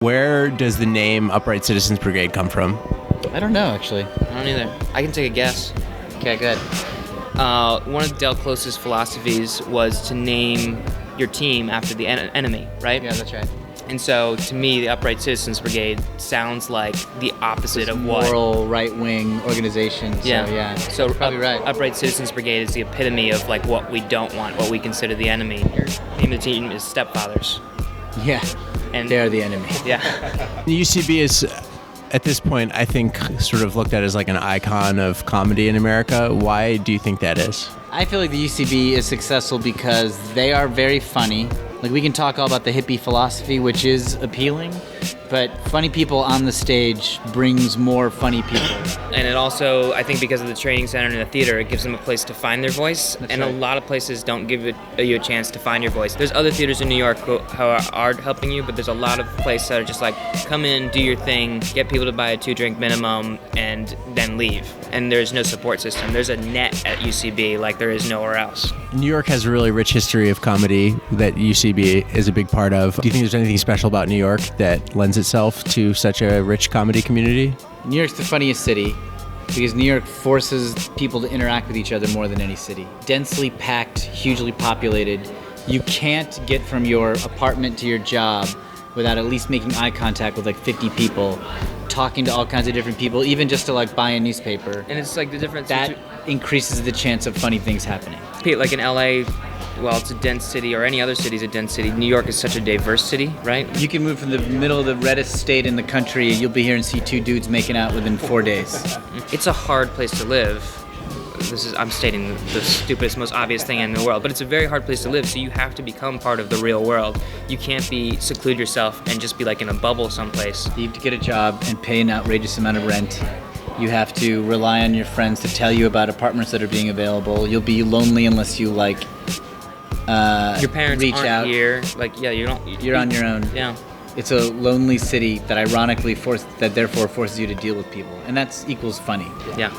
Where does the name Upright Citizens Brigade come from? I don't know, actually. I don't either. I can take a guess. Okay, good. One of Del Close's philosophies was to name your team after the enemy, right? Yeah, that's right. And so, to me, the Upright Citizens Brigade sounds like the opposite of what... moral, right-wing organization. So, yeah. So, you're probably right. Upright Citizens Brigade is the epitome of like what we don't want, what we consider the enemy. Your name of the team is Stepfathers. Yeah, And they're the enemy. Yeah. The UCB is, at this point, I think, sort of looked at as like an icon of comedy in America. Why do you think that is? I feel like the UCB is successful because they are very funny. Like, we can talk all about the hippie philosophy, which is appealing, but funny people on the stage brings more funny people. And it also, I think because of the training center and the theater, it gives them a place to find their voice. That's and right. A lot of places don't give you a chance to find your voice. There's other theaters in New York who are helping you, but there's a lot of places that are just like, come in, do your thing, get people to buy a 2-drink minimum, and then leave. And there's no support system. There's a net at UCB like there is nowhere else. New York has a really rich history of comedy that UCB is a big part of. Do you think there's anything special about New York that lends itself to such a rich comedy community? New York's the funniest city because New York forces people to interact with each other more than any city. Densely packed, hugely populated. You can't get from your apartment to your job without at least making eye contact with like 50 people, talking to all kinds of different people, even just to like buy a newspaper. And it's like the difference That increases the chance of funny things happening. like in LA, well, it's a dense city, or any other city is a dense city. New York is such a diverse city, right? You can move from the middle of the reddest state in the country and you'll be here and see 2 dudes making out within 4 days. It's a hard place to live. I'm stating the stupidest, most obvious thing in the world, but it's a very hard place to live, so you have to become part of the real world. You can't seclude yourself and just be like in a bubble someplace. You have to get a job and pay an outrageous amount of rent. You have to rely on your friends to tell you about apartments that are being available. You'll be lonely unless you like your parents reach aren't out. Here. Like, yeah, You're on your own. Yeah. It's a lonely city that ironically therefore forces you to deal with people, and that equals funny. Yeah.